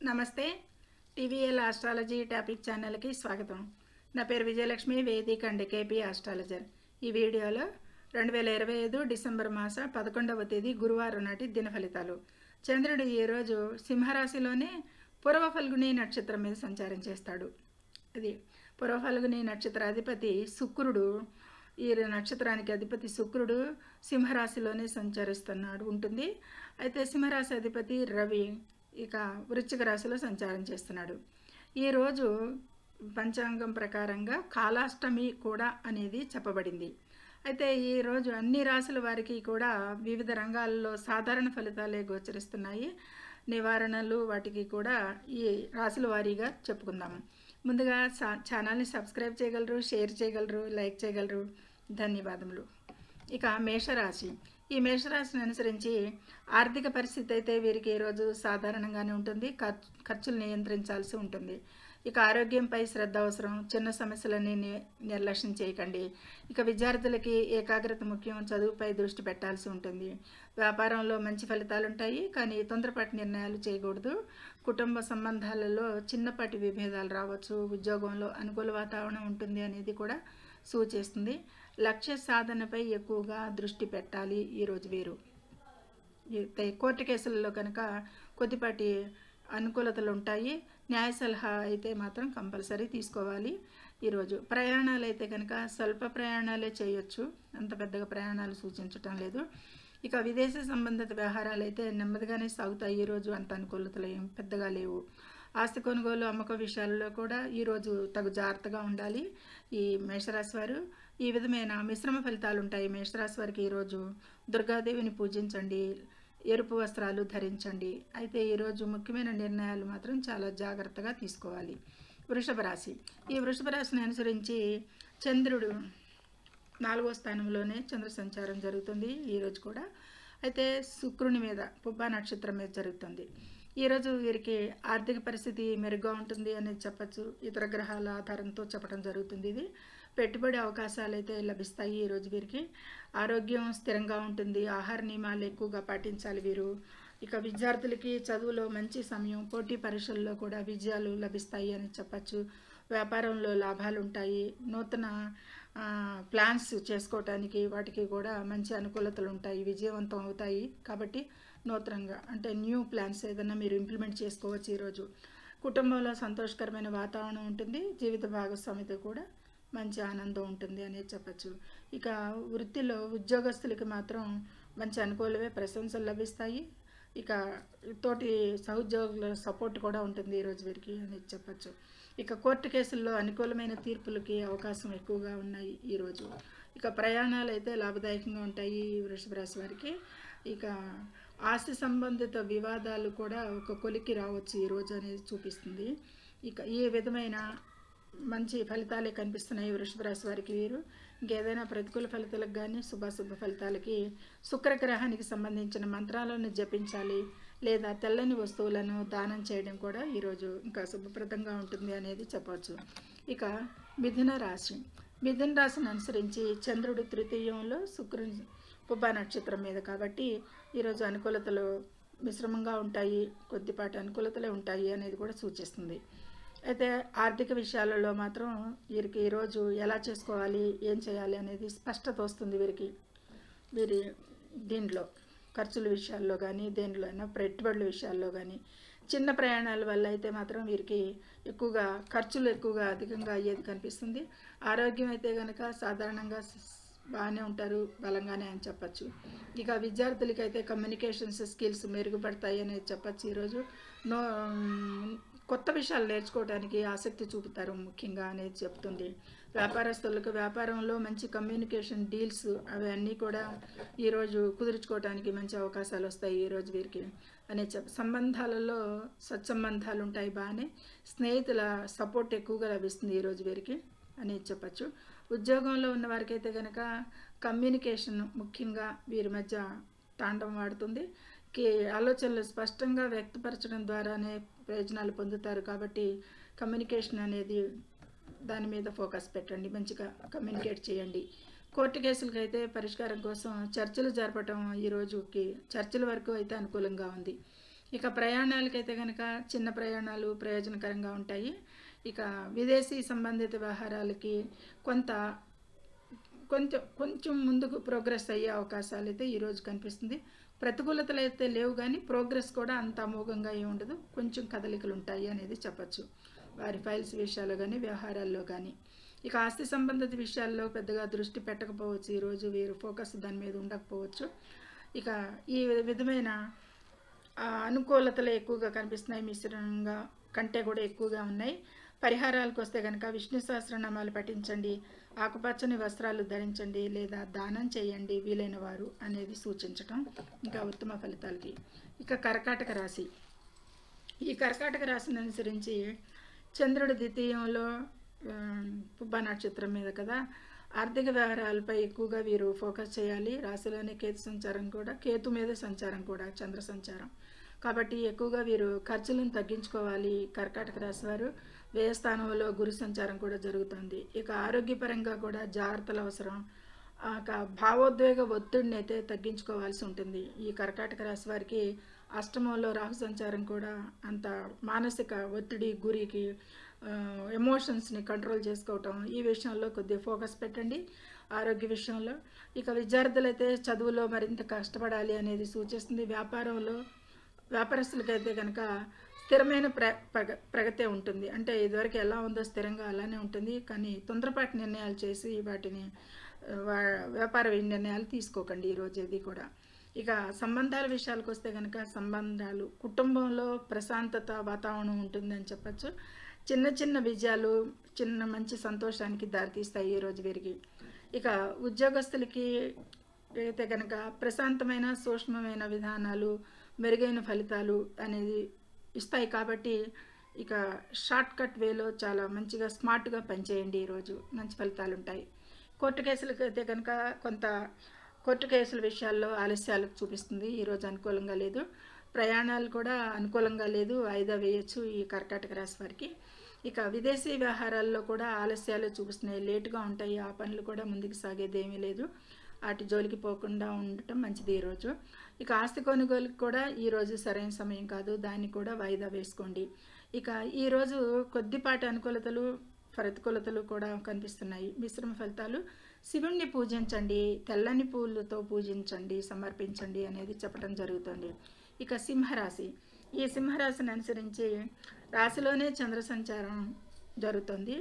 నమస్తే. TVL astrology topic ఛానల్కి స్వాగతం. నా పేరు విజయలక్ష్మి, వేదిక అండ్ కేపీ ఆస్ట్రాలజర్. ఈ వీడియోలో 2025 డిసెంబర్ మాస 11వ తేదీ గురువారం నాటి దిన ఫలితాలు. చంద్రుడు ఈరోజు సింహరాశిలోనే పూర్వ ఫల్గుని నక్షత్రం మీద సంచారం చేస్తాడు. అది పూర్వ ఫల్గుని నక్షత్ర అధిపతి శుక్రుడు. ఈ నక్షత్రానికి అధిపతి శుక్రుడు సింహరాశిలోనే సంచరిస్తున్నాడు ఉంటుంది. అయితే సింహరాశి అధిపతి రవి ఇక వృశ్చిక రాశిలో సంచారం చేస్తున్నాడు. ఈరోజు పంచాంగం ప్రకారంగా కాలాష్టమి కూడా అనేది చెప్పబడింది. అయితే ఈరోజు అన్ని రాశుల వారికి కూడా వివిధ రంగాల్లో సాధారణ ఫలితాలే గోచరిస్తున్నాయి. నివారణలు వాటికి కూడా ఈ రాశుల వారీగా చెప్పుకుందాము. ముందుగా ఛానల్ని సబ్స్క్రైబ్ చేయగలరు, షేర్ చేయగలరు, లైక్ చేయగలరు. ధన్యవాదములు. ఇక మేషరాశి. ఈ మేషరాశిని అనుసరించి ఆర్థిక పరిస్థితి అయితే వీరికి ఈరోజు సాధారణంగానే ఉంటుంది. ఖర్చులు నియంత్రించాల్సి ఉంటుంది. ఇక ఆరోగ్యంపై శ్రద్ధ అవసరం. చిన్న సమస్యలన్నీ నిర్లక్ష్యం చేయకండి. ఇక విద్యార్థులకి ఏకాగ్రత ముఖ్యం. చదువుపై దృష్టి పెట్టాల్సి ఉంటుంది. వ్యాపారంలో మంచి ఫలితాలు ఉంటాయి, కానీ తొందరపాటు నిర్ణయాలు చేయకూడదు. కుటుంబ సంబంధాలలో చిన్నపాటి విభేదాలు రావచ్చు. ఉద్యోగంలో అనుకూల వాతావరణం ఉంటుంది అనేది కూడా సూచిస్తుంది. లక్ష్య సాధనపై ఎక్కువగా దృష్టి పెట్టాలి ఈరోజు వీరు. కోర్టు కేసులలో కనుక కొద్దిపాటి అనుకూలతలు ఉంటాయి. న్యాయ సలహా అయితే మాత్రం కంపల్సరీ తీసుకోవాలి. ఈరోజు ప్రయాణాలు అయితే కనుక స్వల్ప ప్రయాణాలే చేయొచ్చు, అంత పెద్దగా ప్రయాణాలు సూచించటం లేదు. ఇక విదేశీ సంబంధిత వ్యవహారాలు అయితే నెమ్మదిగానే సాగుతాయి. ఈరోజు అంత అనుకూలతలు ఏం పెద్దగా లేవు. ఆస్తి కొనుగోలు అమ్మకం విషయాలలో కూడా ఈరోజు తగు జాగ్రత్తగా ఉండాలి ఈ మేషరాశి వారు. ఈ విధమైన మిశ్రమ ఫలితాలు ఉంటాయి. మేషరాశి వారికి ఈరోజు దుర్గాదేవిని పూజించండి, ఎరుపు వస్త్రాలు ధరించండి. అయితే ఈరోజు ముఖ్యమైన నిర్ణయాలు మాత్రం చాలా జాగ్రత్తగా తీసుకోవాలి. వృషభ రాశి. ఈ వృషభ రాశిని అనుసరించి చంద్రుడు 4వ స్థానంలోనే చంద్ర సంచారం జరుగుతుంది ఈరోజు కూడా. అయితే శుక్రుని మీద పుబ్బా నక్షత్రం మీద జరుగుతుంది. ఈరోజు వీరికి ఆర్థిక పరిస్థితి మెరుగ్గా ఉంటుంది అనేది చెప్పచ్చు. ఇతర గ్రహాల ఆధారంతో చెప్పడం జరుగుతుంది. ఇది పెట్టుబడి అవకాశాలు అయితే లభిస్తాయి ఈరోజు వీరికి. ఆరోగ్యం స్థిరంగా ఉంటుంది. ఆహార నియమాలు ఎక్కువగా పాటించాలి వీరు. ఇక విద్యార్థులకి చదువులో మంచి సమయం. పోటీ పరీక్షల్లో కూడా విజయాలు లభిస్తాయి అని చెప్పచ్చు. వ్యాపారంలో లాభాలు ఉంటాయి. నూతన ప్లాన్స్ చేసుకోవటానికి వాటికి కూడా మంచి అనుకూలతలు ఉంటాయి, విజయవంతం అవుతాయి. కాబట్టి నూతనంగా అంటే న్యూ ప్లాన్స్ ఏదైనా మీరు ఇంప్లిమెంట్ చేసుకోవచ్చు ఈరోజు. కుటుంబంలో సంతోషకరమైన వాతావరణం ఉంటుంది. జీవిత భాగస్వామితో కూడా మంచి ఆనందం ఉంటుంది అనేది చెప్పచ్చు. ఇక వృత్తిలో ఉద్యోగస్తులకి మాత్రం మంచి అనుకూలమే, ప్రశంసలు లభిస్తాయి. ఇక తోటి సహోద్యోగుల సపోర్ట్ కూడా ఉంటుంది ఈరోజు వీరికి అనేది చెప్పచ్చు. ఇక కోర్టు కేసుల్లో అనుకూలమైన తీర్పులకి అవకాశం ఎక్కువగా ఉన్నాయి ఈరోజు. ఇక ప్రయాణాలు అయితే లాభదాయకంగా ఉంటాయి వృషభ రాశి వారికి. ఇక ఆస్తి సంబంధిత వివాదాలు కూడా ఒక కొలికి రావచ్చు ఈరోజు అనేది చూపిస్తుంది. ఇక ఈ విధమైన మంచి ఫలితాలే కనిపిస్తున్నాయి వృషభ రాశి వారికి. వీరు ఇంకేదైనా ప్రతికూల ఫలితాలకు కానీ శుభాశుభ ఫలితాలకి శుక్రగ్రహానికి సంబంధించిన మంత్రాలను జపించాలి, లేదా తెల్లని వస్తువులను దానం చేయడం కూడా ఈరోజు ఇంకా శుభప్రదంగా ఉంటుంది అనేది చెప్పవచ్చు. ఇక మిథున రాశి. మిథున రాశిని అనుసరించి చంద్రుడు తృతీయంలో, శుక్రుని పుబ్బా నక్షత్రం మీద కాబట్టి ఈరోజు అనుకూలతలు మిశ్రమంగా ఉంటాయి, కొద్దిపాటి అనుకూలతలే ఉంటాయి అనేది కూడా సూచిస్తుంది. అయితే ఆర్థిక విషయాలలో మాత్రం వీరికి ఈరోజు ఎలా చేసుకోవాలి, ఏం చేయాలి అనేది స్పష్టత వస్తుంది వీరికి. వీరి దీంట్లో ఖర్చుల విషయాల్లో కానీ దేంట్లో అయినా పెట్టుబడుల విషయాల్లో కానీ చిన్న ప్రయాణాల వల్ల అయితే మాత్రం వీరికి ఎక్కువగా ఖర్చులు అధికంగా అయ్యేది కనిపిస్తుంది. ఆరోగ్యం అయితే కనుక సాధారణంగా బాగానే ఉంటారు, బలంగానే అని చెప్పచ్చు. ఇక విద్యార్థులకైతే కమ్యూనికేషన్స్ స్కిల్స్ మెరుగుపడతాయి అనేది చెప్పచ్చు. ఈరోజు కొత్త విషయాలు నేర్చుకోవడానికి ఆసక్తి చూపుతారు ముఖ్యంగా అనేది చెప్తుంది. వ్యాపారస్తులకు వ్యాపారంలో మంచి కమ్యూనికేషన్ డీల్స్ అవన్నీ కూడా ఈరోజు కుదుర్చుకోవడానికి మంచి అవకాశాలు వస్తాయి ఈరోజు వీరికి అనేది సంబంధాలలో సత్సంబంధాలు ఉంటాయి బాగానే. స్నేహితుల సపోర్ట్ ఎక్కువగా లభిస్తుంది ఈరోజు వీరికి అనేది చెప్పచ్చు. ఉద్యోగంలో ఉన్న వారికి అయితే కనుక కమ్యూనికేషన్ ముఖ్యంగా వీరి మధ్య తాండవం ఆడుతుంది. ఆలోచనలు స్పష్టంగా వ్యక్తపరచడం ద్వారానే ప్రయోజనాలు పొందుతారు. కాబట్టి కమ్యూనికేషన్ అనేది దాని మీద ఫోకస్ పెట్టండి, మంచిగా కమ్యూనికేట్ చేయండి. కోర్టు కేసులకి అయితే పరిష్కారం కోసం చర్చలు జరపడం ఈ రోజుకి చర్చల వరకు అయితే అనుకూలంగా ఉంది. ఇక ప్రయాణాలకైతే కనుక చిన్న ప్రయాణాలు ప్రయోజనకరంగా ఉంటాయి. ఇక విదేశీ సంబంధిత వ్యవహారాలకి కొంచెం ముందుకు ప్రోగ్రెస్ అయ్యే అవకాశాలు అయితే ఈరోజు కనిపిస్తుంది. ప్రతికూలతలు అయితే లేవు, కానీ ప్రోగ్రెస్ కూడా అంత అమోఘంగా ఏమి ఉండదు. కొంచెం కదలికలు ఉంటాయి అనేది చెప్పచ్చు, వారి ఫైల్స్ విషయాల్లో కానీ వ్యవహారాల్లో కానీ. ఇక ఆస్తి సంబంధిత విషయాల్లో పెద్దగా దృష్టి పెట్టకపోవచ్చు, ఈరోజు వీరు ఫోకస్ దాని మీద ఉండకపోవచ్చు. ఇక ఈ విధమైన అనుకూలతలు ఎక్కువగా కనిపిస్తున్నాయి, మిశ్రమంగా కంటే కూడా ఎక్కువగా ఉన్నాయి. పరిహారాలకు వస్తే కనుక విష్ణు సహస్రనామాలు పఠించండి, ఆకుపచ్చని వస్త్రాలు ధరించండి, లేదా దానం చేయండి వీలైన వారు అనేది సూచించటం ఇంకా ఉత్తమ ఫలితాలకి. ఇక కర్కాటక రాశి. ఈ కర్కాటక రాశిని అనుసరించి చంద్రుడి ద్వితీయంలో పుబ్బ నక్షత్రం మీద కదా, ఆర్థిక వ్యవహారాలపై ఎక్కువగా వీరు ఫోకస్ చేయాలి. రాశిలోనే కేతు మీద సంచారం కూడా చంద్ర సంచారం కాబట్టి ఎక్కువగా వీరు ఖర్చులను తగ్గించుకోవాలి. కర్కాటక రాశి వారు వ్యయ స్థానంలో గురు సంచారం కూడా జరుగుతుంది. ఇక ఆరోగ్యపరంగా కూడా జాగ్రత్తలు అవసరం. భావోద్వేగ ఒత్తిడిని అయితే తగ్గించుకోవాల్సి ఉంటుంది. ఈ కర్కాటక రాశి వారికి అష్టమంలో రాహు సంచారం కూడా అంత మానసిక ఒత్తిడి గురికి ఎమోషన్స్ని కంట్రోల్ చేసుకోవటం, ఈ విషయంలో కొద్దిగా ఫోకస్ పెట్టండి ఆరోగ్య విషయంలో. ఇక విద్యార్థులైతే చదువులో మరింత కష్టపడాలి అనేది సూచిస్తుంది. వ్యాపారస్తులకైతే కనుక స్థిరమైన ప్రగతే ఉంటుంది. అంటే ఇదివరకు ఎలా ఉందో స్థిరంగా అలానే ఉంటుంది, కానీ తొందరపాటు నిర్ణయాలు చేసి వాటిని వ్యాపార నిర్ణయాలు తీసుకోకండి ఈరోజు ఇది కూడా. ఇక సంబంధాల విషయాలకు వస్తే కనుక సంబంధాలు, కుటుంబంలో ప్రశాంతత వాతావరణం ఉంటుందని చెప్పచ్చు. చిన్న చిన్న విజయాలు మంచి సంతోషానికి దారితీస్తాయి ఈరోజు వీరికి. ఇక ఉద్యోగస్తులకి అయితే కనుక ప్రశాంతమైన సూక్ష్మమైన విధానాలు మెరుగైన ఫలితాలు అనేది ఇస్తాయి. కాబట్టి ఇక షార్ట్ కట్ వేలో చాలా మంచిగా స్మార్ట్గా పనిచేయండి, ఈరోజు మంచి ఫలితాలు ఉంటాయి. కోర్టు కేసులకు అయితే కనుక కోర్టు కేసుల విషయాల్లో ఆలస్యాలకు చూపిస్తుంది, ఈరోజు అనుకూలంగా లేదు. ప్రయాణాలు కూడా అనుకూలంగా లేదు, వాయిదా వేయచ్చు ఈ కర్కాటక రాశి వారికి. ఇక విదేశీ వ్యవహారాల్లో కూడా ఆలస్యాలు చూపిస్తున్నాయి, లేటుగా ఉంటాయి. ఆ పనులు కూడా ముందుకు సాగేది ఏమీ లేదు, వాటి జోలికి పోకుండా ఉండటం మంచిది ఈరోజు. ఇక ఆస్తి కొనుగోలుకి కూడా ఈరోజు సరైన సమయం కాదు, దాన్ని కూడా వాయిదా వేసుకోండి. ఇక ఈరోజు కొద్దిపాటి అనుకూలతలు ప్రతికూలతలు కూడా కనిపిస్తున్నాయి. మిశ్రమ ఫలితాలు. శివుణ్ణి పూజించండి, తెల్లని పూలతో పూజించండి, సమర్పించండి అనేది చెప్పడం జరుగుతుంది. ఇక సింహరాశి. ఈ సింహరాశిని అనుసరించి రాశిలోనే చంద్ర సంచారం జరుగుతుంది.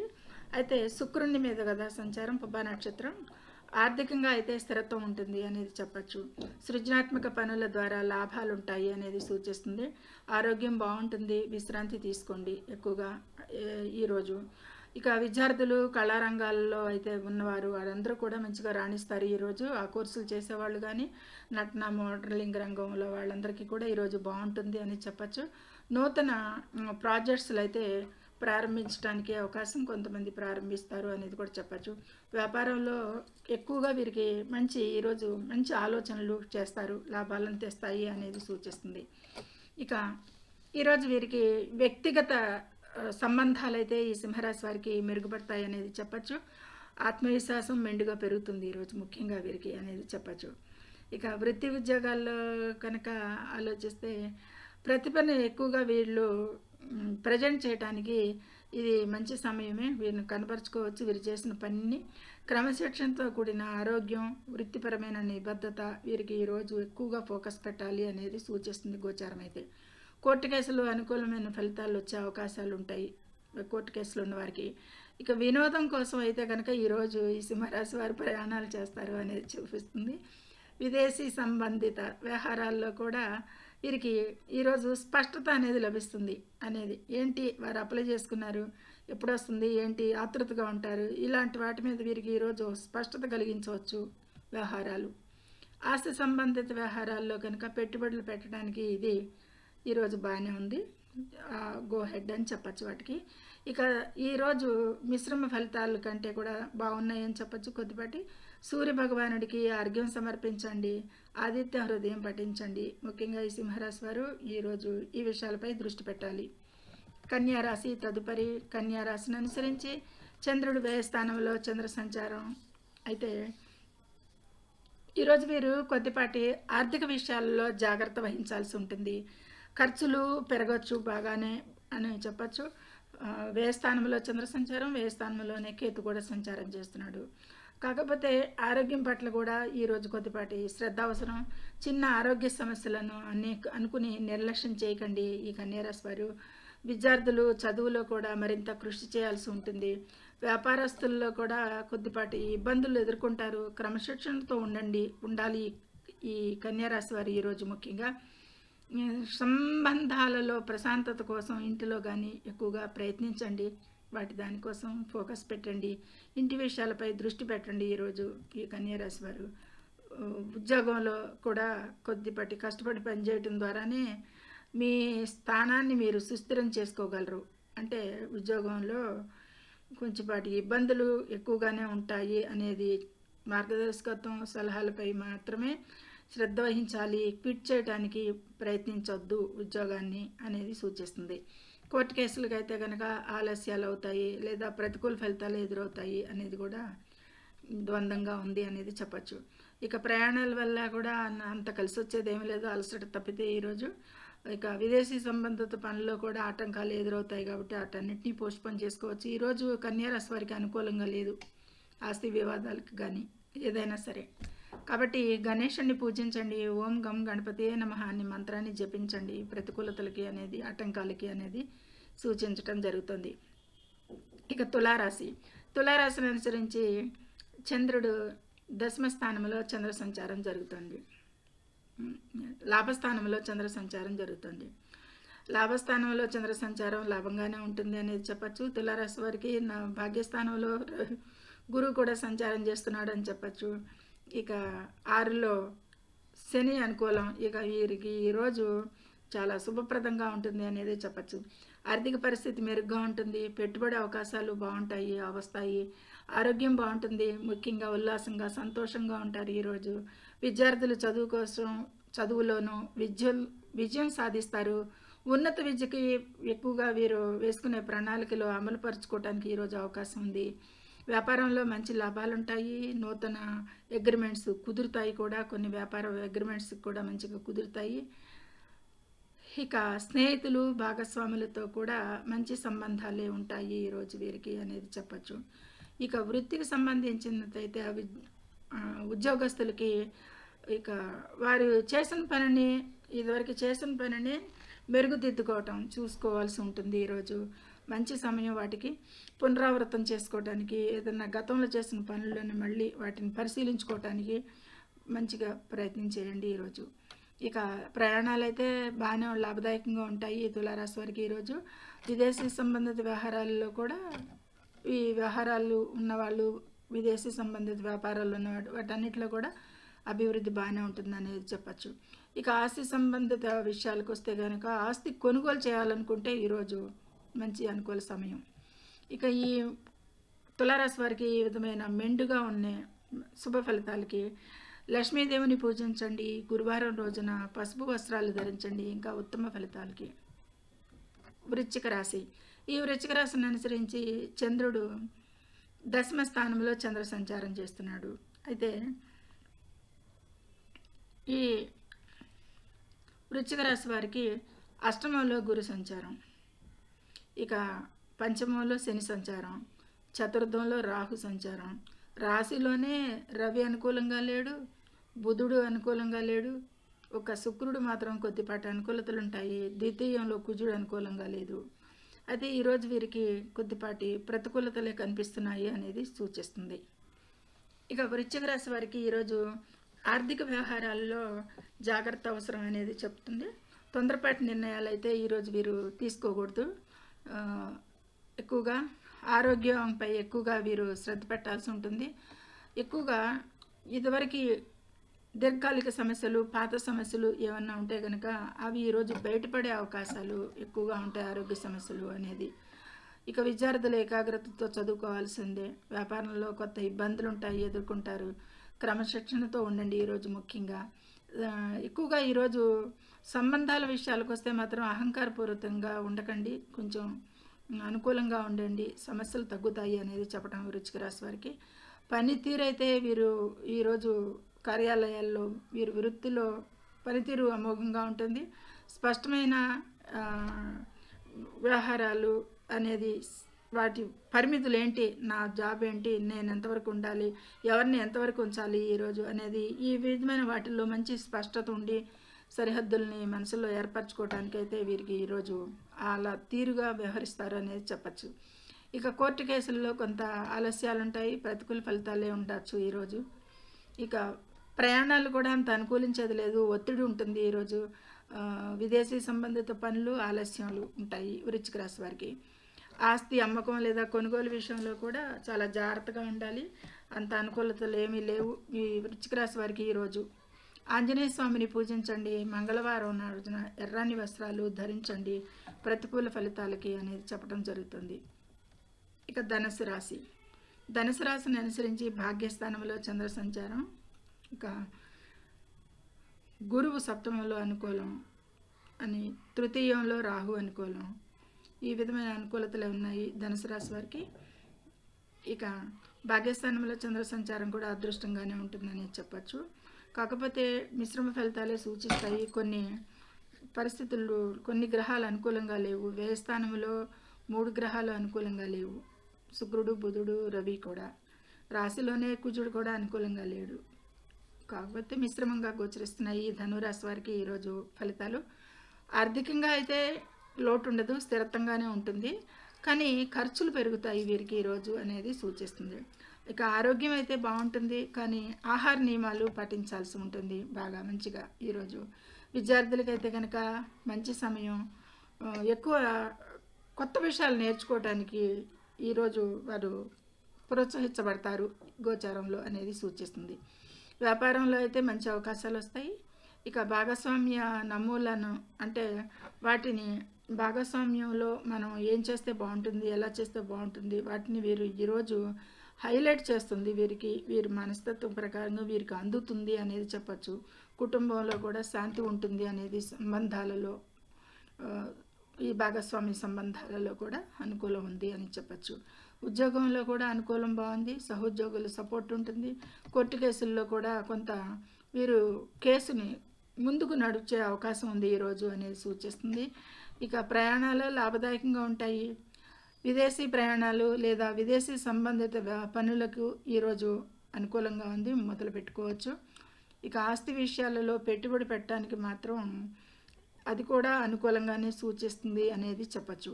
అయితే శుక్రుని మీద కదా సంచారం, పుబ్బ నక్షత్రం. ఆర్థికంగా అయితే స్థిరత్వం ఉంటుంది అనేది చెప్పచ్చు. సృజనాత్మక పనుల ద్వారా లాభాలు ఉంటాయి అనేది సూచిస్తుంది. ఆరోగ్యం బాగుంటుంది, విశ్రాంతి తీసుకోండి ఎక్కువగా ఈరోజు. ఇక విద్యార్థులు కళారంగాల్లో అయితే ఉన్నవారు వారందరూ కూడా మంచిగా రాణిస్తారు ఈరోజు. ఆ కోర్సులు చేసేవాళ్ళు కానీ నటన మోడలింగ్ రంగంలో వాళ్ళందరికీ కూడా ఈరోజు బాగుంటుంది అని చెప్పచ్చు. నూతన ప్రాజెక్ట్స్లు అయితే ప్రారంభించడానికి అవకాశం, కొంతమంది ప్రారంభిస్తారు అనేది కూడా చెప్పచ్చు. వ్యాపారంలో ఎక్కువగా వీరికి ఈరోజు మంచి ఆలోచనలు చేస్తారు, లాభాలను తెస్తాయి అనేది సూచిస్తుంది. ఇక ఈరోజు వీరికి వ్యక్తిగత సంబంధాలు అయితే ఈ సింహరాశి వారికి మెరుగుపడతాయి అనేది చెప్పచ్చు. ఆత్మవిశ్వాసం మెండుగా పెరుగుతుంది ఈరోజు ముఖ్యంగా వీరికి అనేది చెప్పచ్చు. ఇక వృత్తి ఉద్యోగాల్లో కనుక ఆలోచిస్తే ప్రతిభను ఎక్కువగా వీళ్ళు ప్రజెంట్ చేయడానికి ఇది మంచి సమయమే, వీరిని కనపరుచుకోవచ్చు. వీరు చేసిన పనిని క్రమశిక్షణతో కూడిన ఆరోగ్యం, వృత్తిపరమైన నిబద్ధత వీరికి ఈరోజు ఎక్కువగా ఫోకస్ పెట్టాలి అనేది సూచిస్తుంది గోచారం అయితే. కోర్టు కేసులు అనుకూలమైన ఫలితాలు వచ్చే అవకాశాలు ఉంటాయి కోర్టు కేసులు ఉన్నవారికి. ఇక వినోదం కోసం అయితే కనుక ఈరోజు ఈ సింహరాశి వారు ప్రయాణాలు చేస్తారు అనేది చూపిస్తుంది. విదేశీ సంబంధిత వ్యవహారాల్లో కూడా వీరికి ఈరోజు స్పష్టత అనేది లభిస్తుంది అనేది. ఏంటి వారు అప్లై చేసుకున్నారు, ఎప్పుడు వస్తుంది ఏంటి ఆతృతగా ఉంటారు, ఇలాంటి వాటి మీద వీరికి ఈరోజు స్పష్టత కలిగించవచ్చు వ్యవహారాలు. ఆస్తి సంబంధిత వ్యవహారాల్లో కనుక పెట్టుబడులు పెట్టడానికి ఇది ఈరోజు బాగానే ఉంది, గో హెడ్ అని చెప్పచ్చు వాటికి. ఇక ఈరోజు మిశ్రమ ఫలితాల కంటే కూడా బాగున్నాయని చెప్పచ్చు. కొద్దిపాటి సూర్య భగవానుడికి అర్ఘ్యం సమర్పించండి, ఆదిత్య హృదయం పఠించండి. ముఖ్యంగా ఈ సింహరాశి వారు ఈరోజు ఈ విషయాలపై దృష్టి పెట్టాలి. కన్యారాశి. తదుపరి కన్యారాశిని అనుసరించి చంద్రుడు వ్యయ స్థానంలో చంద్ర సంచారం అయితే ఈరోజు వీరు కొద్దిపాటి ఆర్థిక విషయాల్లో జాగ్రత్త వహించాల్సి ఉంటుంది. ఖర్చులు పెరగచ్చు బాగానే అని చెప్పచ్చు. వ్యయ స్థానంలో చంద్ర సంచారం, వ్యయ స్థానంలోనే కేతు కూడా సంచారం చేస్తున్నాడు. కాకపోతే ఆరోగ్యం పట్ల కూడా ఈరోజు కొద్దిపాటి శ్రద్ధ అవసరం. చిన్న ఆరోగ్య సమస్యలను అనుకుని నిర్లక్ష్యం చేయకండి ఈ కన్యారాశి వారు. విద్యార్థులు చదువులో కూడా మరింత కృషి చేయాల్సి ఉంటుంది. వ్యాపారస్తుల్లో కూడా కొద్దిపాటి ఇబ్బందులు ఎదుర్కొంటారు. క్రమశిక్షణతో ఉండాలి ఈ కన్యారాశి వారు ఈరోజు ముఖ్యంగా. సంబంధాలలో ప్రశాంతత కోసం ఇంటిలో కానీ ఎక్కువగా ప్రయత్నించండి. దానికోసం ఫోకస్ పెట్టండి. ఇంటి విషయాలపై దృష్టి పెట్టండి ఈరోజు ఈ కన్యారాశి వారు. ఉద్యోగంలో కూడా కొద్దిపాటి కష్టపడి పనిచేయటం ద్వారానే మీ స్థానాన్ని మీరు సుస్థిరం చేసుకోగలరు. అంటే ఉద్యోగంలో కొంచెంపాటి ఇబ్బందులు ఎక్కువగానే ఉంటాయి అనేది మార్గదర్శకత్వం సలహాలపై మాత్రమే శ్రద్ధ వహించాలి. క్విట్ చేయడానికి ప్రయత్నించొద్దు ఉద్యోగాన్ని అనేది సూచిస్తుంది. కోర్టు కేసులకు అయితే కనుక ఆలస్యాలు అవుతాయి లేదా ప్రతికూల ఫలితాలు ఎదురవుతాయి అనేది కూడా ద్వంద్వంగా ఉంది అనేది చెప్పచ్చు. ఇక ప్రయాణాల వల్ల కూడా అంత కలిసి వచ్చేది ఏమీ లేదు, అలసట తప్పితే ఈరోజు. ఇక విదేశీ సంబంధిత పనుల్లో కూడా ఆటంకాలు ఎదురవుతాయి కాబట్టి వాటన్నిటినీ పోస్ట్పోన్ చేసుకోవచ్చు. ఈరోజు కన్యారాశి వారికి అనుకూలంగా లేదు ఆస్తి వివాదాలకు కానీ ఏదైనా సరే. కాబట్టి గణేశుడిని పూజించండి. ఓం గం గణపతియే నమః అనే మంత్రాన్ని జపించండి. ప్రతికూలతలకి అనేది ఆటంకాలకి అనేది సూచించటం జరుగుతుంది. ఇక తులారాశిని అనుసరించి చంద్రుడు దశమ స్థానంలో చంద్ర సంచారం జరుగుతుంది. లాభస్థానంలో చంద్ర సంచారం జరుగుతుంది. లాభస్థానంలో చంద్ర సంచారం లాభంగానే ఉంటుంది అనేది చెప్పచ్చు. తులారాశి వారికి భాగ్యస్థానంలో గురువు కూడా సంచారం చేస్తున్నాడు అని చెప్పచ్చు. ఇక 6లో శని అనుకూలం. ఇక వీరికి ఈరోజు చాలా శుభప్రదంగా ఉంటుంది అనేది చెప్పచ్చు. ఆర్థిక పరిస్థితి మెరుగ్గా ఉంటుంది. పెట్టుబడి అవకాశాలు బాగుంటాయి, వస్తాయి. ఆరోగ్యం బాగుంటుంది. ముఖ్యంగా ఉల్లాసంగా సంతోషంగా ఉంటారు ఈరోజు. విద్యార్థులు చదువులోనూ విజయం సాధిస్తారు. ఉన్నత విద్యకి ఎక్కువగా వీరు వేసుకునే ప్రణాళికలు అమలుపరుచుకోవడానికి ఈరోజు అవకాశం ఉంది. వ్యాపారంలో మంచి లాభాలు ఉంటాయి. నూతన అగ్రిమెంట్స్ కుదురుతాయి కూడా. కొన్ని వ్యాపార అగ్రిమెంట్స్ కూడా మంచిగా కుదురుతాయి. ఇక స్నేహితులు భాగస్వాములతో కూడా మంచి సంబంధాలే ఉంటాయి ఈరోజు వీరికి అనేది చెప్పచ్చు. ఇక వృత్తికి సంబంధించినదైతే ఉద్యోగస్తులకి ఇక వారు ఇదివరకు చేసిన పనిని మెరుగుదిద్దుకోవటం చూసుకోవాల్సి ఉంటుంది. ఈరోజు మంచి సమయం వాటికి పునరావృతం చేసుకోవడానికి, ఏదన్నా గతంలో చేసిన పనులను మళ్ళీ వాటిని పరిశీలించుకోవటానికి మంచిగా ప్రయత్నం చేయండి ఈరోజు. ఇక ప్రయాణాలు అయితే బాగానే లాభదాయకంగా ఉంటాయి తులారాశి వారికి ఈరోజు. విదేశీ సంబంధిత వ్యవహారాల్లో కూడా ఈ వ్యవహారాలు ఉన్నవాళ్ళు, విదేశీ సంబంధిత వ్యాపారాలు ఉన్నవాడు వాటన్నిటిలో కూడా అభివృద్ధి బాగానే ఉంటుంది అనేది చెప్పచ్చు. ఇక ఆస్తి సంబంధిత విషయాలకు వస్తే కనుక ఆస్తి కొనుగోలు చేయాలనుకుంటే ఈరోజు మంచి అనుకూల సమయం. ఇక ఈ తులారాశి వారికి ఈ విధమైన మెండుగా ఉన్న శుభ ఫలితాలకి లక్ష్మీదేవిని పూజించండి. గురువారం రోజున పసుపు వస్త్రాలు ధరించండి. ఇంకా ఉత్తమ ఫలితాలకి ఈ వృశ్చిక రాశిని అనుసరించి చంద్రుడు దశమ స్థానంలో చంద్ర సంచారం చేస్తున్నాడు. అయితే ఈ వృశ్చిక రాశి వారికి అష్టమంలో గురు సంచారం, ఇక పంచమంలో శని సంచారం, చతుర్థంలో రాహు సంచారం, రాశిలోనే రవి అనుకూలంగా లేడు, బుధుడు అనుకూలంగా లేడు, ఒక శుక్రుడు మాత్రం కొద్దిపాటి అనుకూలతలు ఉంటాయి. ద్వితీయంలో కుజుడు అనుకూలంగా లేదు. అయితే ఈరోజు వీరికి కొద్దిపాటి ప్రతికూలతలే కనిపిస్తున్నాయి అనేది సూచిస్తుంది. ఇక వృశ్చిక రాశి వారికి ఈరోజు ఆర్థిక వ్యవహారాల్లో జాగ్రత్త అవసరం అనేది చెప్తుంది. తొందరపాటి నిర్ణయాలు అయితే ఈరోజు వీరు తీసుకోకూడదు. ఎక్కువగా ఆరోగ్యంపై ఎక్కువగా వీరు శ్రద్ధ పెట్టాల్సి ఉంటుంది. ఎక్కువగా ఇదివరకు దీర్ఘకాలిక సమస్యలు, పాత సమస్యలు ఏమన్నా ఉంటే కనుక అవి ఈరోజు బయటపడే అవకాశాలు ఎక్కువగా ఉంటాయి, ఆరోగ్య సమస్యలు అనేది. ఇక విద్యార్థులు ఏకాగ్రతతో చదువుకోవాల్సిందే. వ్యాపారంలో కొత్త ఇబ్బందులు ఉంటాయి, ఎదుర్కొంటారు. క్రమశిక్షణతో ఉండండి ఈరోజు ముఖ్యంగా. ఎక్కువగా ఈరోజు సంబంధాల విషయాలకు వస్తే మాత్రం అహంకారపూరితంగా ఉండకండి, కొంచెం అనుకూలంగా ఉండండి, సమస్యలు తగ్గుతాయి అనేది చెప్పడం వృశ్చిక రాశి వారికి. పనితీరు అయితే వీరు ఈరోజు కార్యాలయాల్లో వీరు వృత్తిలో పనితీరు అమోఘంగా ఉంటుంది. స్పష్టమైన ఆ, వ్యవహారాలు అనేది వాటి పరిమితులు ఏంటి, నా జాబ్ ఏంటి, నేను ఎంతవరకు ఉండాలి, ఎవరిని ఎంతవరకు ఉంచాలి ఈరోజు అనేది ఈ విధమైన వాటిల్లో మంచి స్పష్టత ఉండి సరిహద్దుల్ని మనసులో ఏర్పరచుకోవడానికైతే వీరికి ఈరోజు అలా తీరుగా వ్యవహరిస్తారు అనేది చెప్పచ్చు. ఇక కోర్టు కేసుల్లో కొంత ఆలస్యాలు ఉంటాయి, ప్రతికూల ఫలితాలే ఉండొచ్చు ఈరోజు. ఇక ప్రయాణాలు కూడా అంత అనుకూలించేది లేదు, ఒత్తిడి ఉంటుంది ఈరోజు. విదేశీ సంబంధిత పనులు ఆలస్యాలు ఉంటాయి వృశ్చిక రాశి వారికి. ఆస్తి అమ్మకం లేదా కొనుగోలు విషయంలో కూడా చాలా జాగ్రత్తగా ఉండాలి. అంత అనుకూలతలు ఏమీ లేవు ఈ వృశ్చిక రాశి వారికి ఈరోజు. ఆంజనేయ స్వామిని పూజించండి, మంగళవారం రోజున ఎర్రని వస్త్రాలు ధరించండి, ప్రతికూల ఫలితాలకి అనేది చెప్పడం జరుగుతుంది. ఇక ధనుసు రాశి. ధనుసు రాశిని అనుసరించి భాగ్యస్థానంలో చంద్ర సంచారం, ఇక గురువు సప్తమంలో అనుకూలం అని, తృతీయంలో రాహు అనుకూలం. ఈ విధమైన అనుకూలతలు ఉన్నాయి ధనుసు రాశి వారికి. ఇక భాగ్యస్థానంలో చంద్ర సంచారం కూడా అదృష్టంగానే ఉంటుందని చెప్పచ్చు. కాకపోతే మిశ్రమ ఫలితాలే సూచిస్తాయి. కొన్ని పరిస్థితులు, కొన్ని గ్రహాలు అనుకూలంగా లేవు. వ్యయస్థానంలో 3 గ్రహాలు అనుకూలంగా లేవు, శుక్రుడు, బుధుడు, రవి కూడా. రాశిలోనే కుజుడు కూడా అనుకూలంగా లేడు. కాకపోతే మిశ్రమంగా గోచరిస్తున్నాయి ఈ ధనురాశి వారికి ఈరోజు ఫలితాలు. ఆర్థికంగా అయితే లోటు ఉండదు, స్థిరత్వంగానే ఉంటుంది, కానీ ఖర్చులు పెరుగుతాయి వీరికి ఈరోజు అనేది సూచిస్తుంది. ఇక ఆరోగ్యం అయితే బాగుంటుంది, కానీ ఆహార నియమాలు పాటించాల్సి ఉంటుంది బాగా మంచిగా ఈరోజు. విద్యార్థులకైతే కనుక మంచి సమయం, ఎక్కువ కొత్త విషయాలు నేర్చుకోవడానికి ఈరోజు వారు ప్రోత్సహించబడతారు గోచారంలో అనేది సూచిస్తుంది. వ్యాపారంలో అయితే మంచి అవకాశాలు వస్తాయి. ఇక భాగస్వామ్య నమూలను అంటే వాటిని భాగస్వామ్యంలో మనం ఏం చేస్తే బాగుంటుంది, ఎలా చేస్తే బాగుంటుంది, వాటిని వీరు ఈరోజు హైలైట్ చేస్తుంది. వీరి మనస్తత్వం ప్రకారంగా వీరికి అందుతుంది అనేది చెప్పచ్చు. కుటుంబంలో కూడా శాంతి ఉంటుంది అనేది సంబంధాలలో, ఈ భాగస్వామి సంబంధాలలో కూడా అనుకూలం ఉంది అని చెప్పచ్చు. ఉద్యోగంలో కూడా అనుకూలం బాగుంది, సహోద్యోగుల సపోర్ట్ ఉంటుంది. కోర్టు కేసుల్లో కూడా కొంత వీరు కేసుని ముందుకు నడిచే అవకాశం ఉంది ఈరోజు అనేది సూచిస్తుంది. ఇక ప్రయాణాలు లాభదాయకంగా ఉంటాయి. విదేశీ ప్రయాణాలు లేదా విదేశీ సంబంధిత పనులకు ఈరోజు అనుకూలంగా ఉంది, మొదలు పెట్టుకోవచ్చు. ఇక ఆస్తి విషయాలలో పెట్టుబడి పెట్టడానికి మాత్రం అది కూడా అనుకూలంగానే సూచిస్తుంది అనేది చెప్పచ్చు.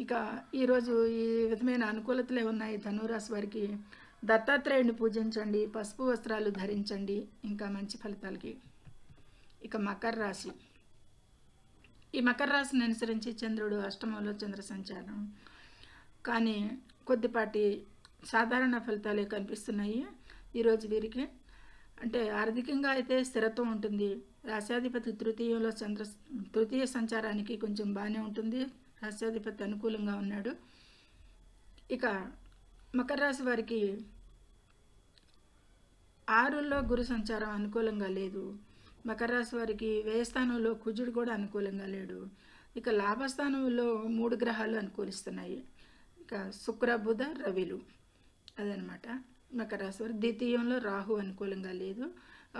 ఇక ఈరోజు ఈ విధమైన అనుకూలతలే ఉన్నాయి ధనురాశి వారికి. దత్తాత్రేయుని పూజించండి, పసుపు వస్త్రాలు ధరించండి, ఇంకా మంచి ఫలితాలకి. ఇక మకర రాశి. ఈ మకర రాశిని అనుసరించి చంద్రుడు అష్టమంలో చంద్ర సంచారం, కానీ కొద్దిపాటి సాధారణ ఫలితాలే కనిపిస్తున్నాయి ఈరోజు వీరికి. అంటే ఆర్థికంగా అయితే స్థిరత్వం ఉంటుంది. రాశ్యాధిపతి తృతీయ సంచారానికి కొంచెం బాగానే ఉంటుంది, రాశ్యాధిపతి అనుకూలంగా ఉన్నాడు. ఇక మకర రాశి వారికి 6లో గురు సంచారం అనుకూలంగా లేదు. మకర రాశి వారికి వ్యయస్థానంలో కుజుడు కూడా అనుకూలంగా లేడు. ఇక లాభస్థానంలో 3 గ్రహాలు అనుకూలిస్తున్నాయి. ఇక శుక్ర, బుధ, రవిలు అదనమాట. మకర రాశి వారి ద్వితీయంలో రాహు అనుకూలంగా లేదు.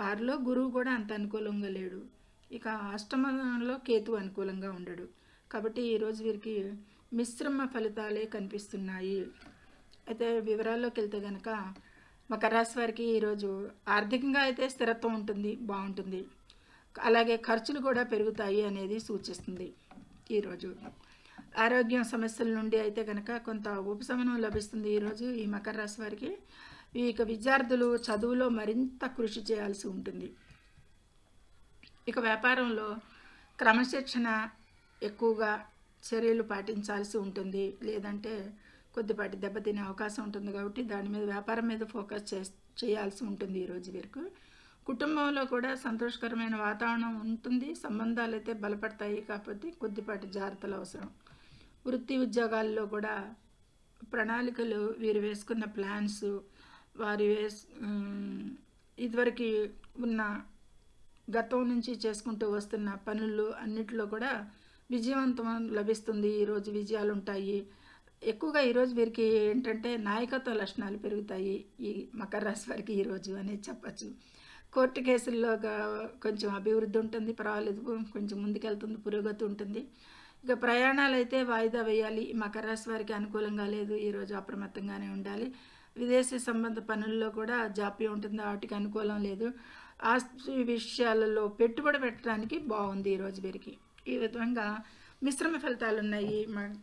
6లో గురువు కూడా అంత అనుకూలంగా లేడు. ఇక అష్టమంలో కేతు అనుకూలంగా ఉండడు. కాబట్టి ఈరోజు వీరికి మిశ్రమ ఫలితాలే కనిపిస్తున్నాయి. అయితే వివరాల్లోకి వెళ్తే కనుక మకర రాశి వారికి ఈరోజు ఆర్థికంగా అయితే స్థిరత్వం ఉంటుంది, బాగుంటుంది. అలాగే ఖర్చులు కూడా పెరుగుతాయి అనేది సూచిస్తుంది ఈరోజు. ఆరోగ్యం సమస్యల నుండి అయితే కనుక కొంత ఉపశమనం లభిస్తుంది ఈరోజు ఈ మకర రాశి వారికి. ఇక విద్యార్థులు చదువులో మరింత కృషి చేయాల్సి ఉంటుంది. ఇక వ్యాపారంలో క్రమశిక్షణ ఎక్కువగా చర్యలు పాటించాల్సి ఉంటుంది, లేదంటే కొద్దిపాటి దెబ్బతినే అవకాశం ఉంటుంది. కాబట్టి దాని మీద, వ్యాపారం మీద ఫోకస్ చేయాల్సి ఉంటుంది ఈరోజు వీరికి. కుటుంబంలో కూడా సంతోషకరమైన వాతావరణం ఉంటుంది, సంబంధాలు అయితే బలపడతాయి, కాకపోతే కొద్దిపాటి జాగ్రత్తలు అవసరం. వృత్తి ఉద్యోగాల్లో కూడా ప్రణాళికలు, వీరు వేసుకున్న ప్లాన్స్, వారి ఇదివరకు ఉన్న గతం నుంచి చేసుకుంటూ వస్తున్న పనులు అన్నిటిలో కూడా విజయవంతం లభిస్తుంది. ఈరోజు విజయాలు ఉంటాయి ఎక్కువగా. ఈరోజు వీరికి ఏంటంటే నాయకత్వ లక్షణాలు పెరుగుతాయి ఈ మకర రాశి వారికి ఈరోజు అనేది చెప్పచ్చు. కోర్టు కేసుల్లో కొంచెం అభివృద్ధి ఉంటుంది, పర్వాలేదు, కొంచెం ముందుకెళ్తుంది, పురోగతి ఉంటుంది. ఇక ప్రయాణాలు అయితే వాయిదా వేయాలి. మకర రాశి వారికి అనుకూలంగా లేదు, ఈరోజు అప్రమత్తంగానే ఉండాలి. విదేశీ సంబంధ పనుల్లో కూడా జాప్యం ఉంటుంది, వాటికి అనుకూలం లేదు. ఆస్తి విషయాలలో పెట్టుబడి పెట్టడానికి బాగుంది ఈరోజు వీరికి. ఈ విధంగా మిశ్రమ ఫలితాలు ఉన్నాయి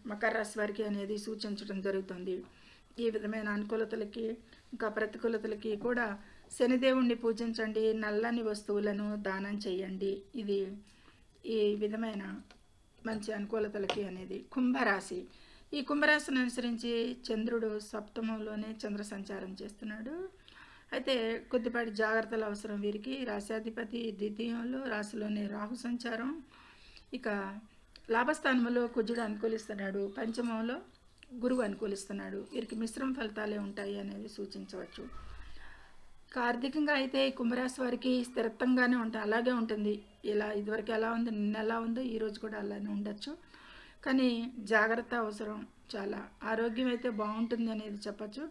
మకర రాశి వారికి అనేది సూచించడం జరుగుతుంది. ఈ విధమైన అనుకూలతలకి ఇంకా ప్రతికూలతలకి కూడా శనిదేవుణ్ణి పూజించండి, నల్లని వస్తువులను దానం చేయండి. ఇది ఈ విధమైన మంచి అనుకూలతలకి అనేది. కుంభరాశి. ఈ కుంభరాశిని అనుసరించి చంద్రుడు సప్తమంలోనే చంద్ర సంచారం చేస్తున్నాడు. అయితే కొద్దిపాటి జాగ్రత్తలు అవసరం వీరికి. రాశ్యాధిపతి ద్వితీయంలో, రాశిలోనే రాహు సంచారం. ఇక లాభస్థానంలో కుజుడు అనుకూలిస్తున్నాడు, పంచమంలో గురువు అనుకూలిస్తున్నాడు. వీరికి మిశ్రమ ఫలితాలే ఉంటాయి అనేది సూచించవచ్చు. ఆర్థికంగా అయితే కుంభరాశి వారికి స్థిరత్వంగానే ఉంటాయి, అలాగే ఉంటుంది. ఇలా ఇదివరకు ఎలా ఉంది, నిన్న ఎలా ఉందో ఈరోజు కూడా అలానే ఉండొచ్చు. కానీ జాగ్రత్త అవసరం చాలా. ఆరోగ్యం అయితే బాగుంటుంది అనేది చెప్పచ్చు.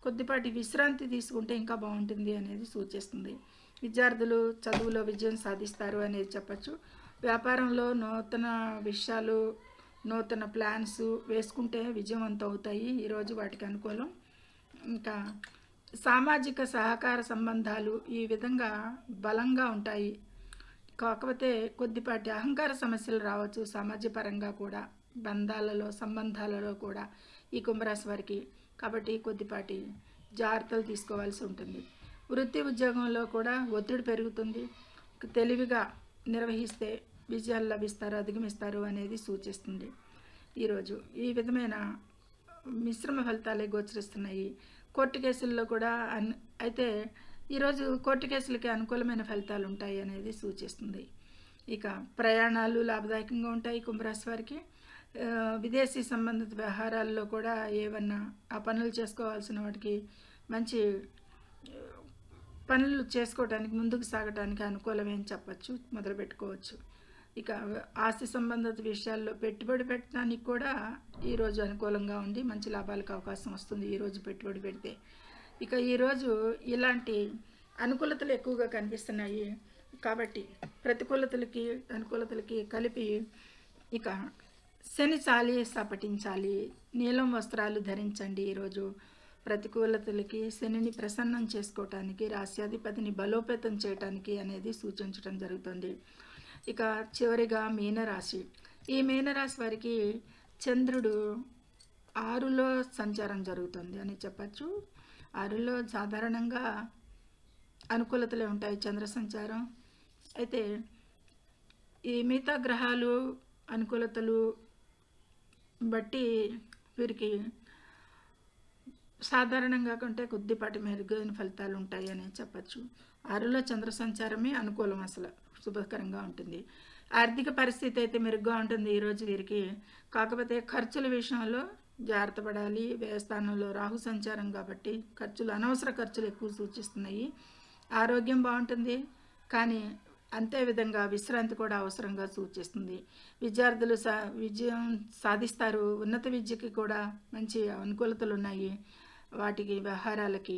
కొద్దిపాటి విశ్రాంతి తీసుకుంటే ఇంకా బాగుంటుంది అనేది సూచిస్తుంది. విద్యార్థులు చదువులో విజయం సాధిస్తారు అనేది చెప్పచ్చు. వ్యాపారంలో నూతన విషయాలు, నూతన ప్లాన్స్ వేసుకుంటే విజయవంతం అవుతాయి, ఈరోజు వాటికి అనుకూలం. ఇంకా సామాజిక సహకార సంబంధాలు ఈ విధంగా బలంగా ఉంటాయి. కాకపోతే కొద్దిపాటి అహంకార సమస్యలు రావచ్చు సామాజిక పరంగా కూడా, బంధాలలో సంబంధాలలో కూడా ఈ కుంభరాశి వారికి. కాబట్టి కొద్దిపాటి జాగ్రత్తలు తీసుకోవాల్సి ఉంటుంది. వృత్తి ఉద్యోగంలో కూడా ఒత్తిడి పెరుగుతుంది. తెలివిగా నిర్వహిస్తే విజయాలు లభిస్తారు, అధిగమిస్తారు అనేది సూచిస్తుంది. ఈరోజు ఈ విధమైన మిశ్రమ ఫలితాలే గోచరిస్తున్నాయి. కోర్టు కేసుల్లో కూడా అయితే ఈరోజు కోర్టు కేసులకి అనుకూలమైన ఫలితాలు ఉంటాయి అనేది సూచిస్తుంది. ఇక ప్రయాణాలు లాభదాయకంగా ఉంటాయి కుంభరాశి వారికి. విదేశీ సంబంధిత వ్యవహారాల్లో కూడా ఏమన్నా ఆ పనులు చేసుకోవాల్సిన వాటికి మంచి పనులు చేసుకోవడానికి, ముందుకు సాగడానికి అనుకూలమని చెప్పచ్చు, మొదలు పెట్టుకోవచ్చు. ఇక ఆస్తి సంబంధిత విషయాల్లో పెట్టుబడి పెట్టడానికి కూడా ఈరోజు అనుకూలంగా ఉండి మంచి లాభాలకు అవకాశం వస్తుంది ఈరోజు పెట్టుబడి పెడితే. ఇక ఈరోజు ఇలాంటి అనుకూలతలు ఎక్కువగా కనిపిస్తున్నాయి. కాబట్టి ప్రతికూలతలకి అనుకూలతలకి కలిపి ఇక శని చాలీస పఠించాలి, నీలం వస్త్రాలు ధరించండి. ఈరోజు ప్రతికూలతలకి శనిని ప్రసన్నం చేసుకోవటానికి, రాశ్యాధిపతిని బలోపేతం చేయటానికి అనేది సూచించడం జరుగుతుంది. ఇక చివరిగా మీనరాశి. ఈ మీనరాశి వారికి చంద్రుడు 6లో సంచారం జరుగుతుంది అని చెప్పచ్చు. 6లో సాధారణంగా అనుకూలతలే ఉంటాయి చంద్ర సంచారం. అయితే ఈ మిగతా గ్రహాలు అనుకూలతలు బట్టి వీరికి సాధారణంగా కంటే కొద్దిపాటి మెరుగైన ఫలితాలు ఉంటాయి అని చెప్పచ్చు. 6లో చంద్ర సంచారమే అనుకూలం, అసలు శుభకరంగా ఉంటుంది. ఆర్థిక పరిస్థితి అయితే మెరుగ్గా ఉంటుంది ఈరోజు వీరికి. కాకపోతే ఖర్చుల విషయంలో జాగ్రత్త పడాలి. వ్యయస్థానంలో రాహు సంచారం కాబట్టి ఖర్చులు, అనవసర ఖర్చులు ఎక్కువ సూచిస్తున్నాయి. ఆరోగ్యం బాగుంటుంది, కానీ అంతే విధంగా విశ్రాంతి కూడా అవసరంగా సూచిస్తుంది. విద్యార్థులు విజయం సాధిస్తారు. ఉన్నత విద్యకి కూడా మంచి అనుకూలతలు ఉన్నాయి. వాటికి వ్యవహారాలకి,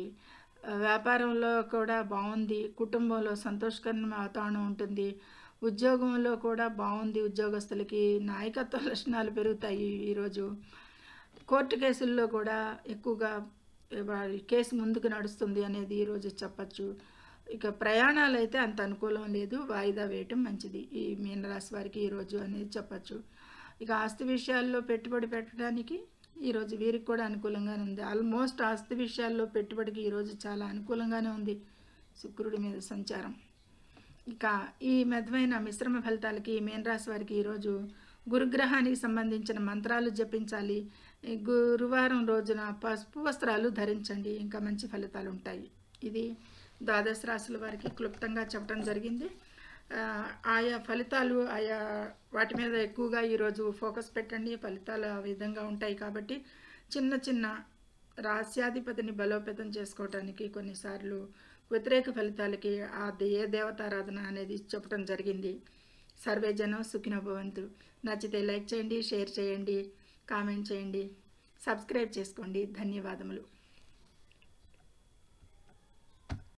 వ్యాపారంలో కూడా బాగుంది. కుటుంబంలో సంతోషకరమైన వాతావరణం ఉంటుంది. ఉద్యోగంలో కూడా బాగుంది. ఉద్యోగస్తులకి నాయకత్వ లక్షణాలు పెరుగుతాయి ఈరోజు. కోర్టు కేసుల్లో కూడా ఎక్కువగా కేసు ముందుకు నడుస్తుంది అనేది ఈరోజు చెప్పచ్చు. ఇక ప్రయాణాలు అయితే అంత అనుకూలం లేదు, వాయిదా వేయటం మంచిది ఈ మీనరాశి వారికి ఈరోజు అనేది చెప్పచ్చు. ఇక ఆస్తి విషయాల్లో పెట్టుబడి పెట్టడానికి ఈరోజు వీరికి కూడా అనుకూలంగానే ఉంది. ఆల్మోస్ట్ ఆస్తి విషయాల్లో పెట్టుబడికి ఈరోజు చాలా అనుకూలంగానే ఉంది శుక్రుడి మీద సంచారం. ఇక ఈ మెదవైన మిశ్రమ ఫలితాలకి మీనరాశి వారికి ఈరోజు గురుగ్రహానికి సంబంధించిన మంత్రాలు జపించాలి. గురువారం రోజున పసుపు వస్త్రాలు ధరించండి, ఇంకా మంచి ఫలితాలు ఉంటాయి. ఇది ద్వాదశ రాశుల వారికి క్లుప్తంగా చెప్పడం జరిగింది. ఆయా ఫలితాలు ఆయా వాటి మీద ఎక్కువగా ఈరోజు ఫోకస్ పెట్టండి. ఫలితాలు ఆ విధంగా ఉంటాయి కాబట్టి చిన్న చిన్న రాస్యాధిపతిని బలోపేతం చేసుకోవటానికి కొన్నిసార్లు వ్యతిరేక ఫలితాలకి ఏ దేవతారాధన అనేది చెప్పడం జరిగింది. సర్వే జనం సుఖినో భవంతు. నచ్చితే లైక్ చేయండి, షేర్ చేయండి, కామెంట్ చేయండి, సబ్స్క్రైబ్ చేసుకోండి. ధన్యవాదములు.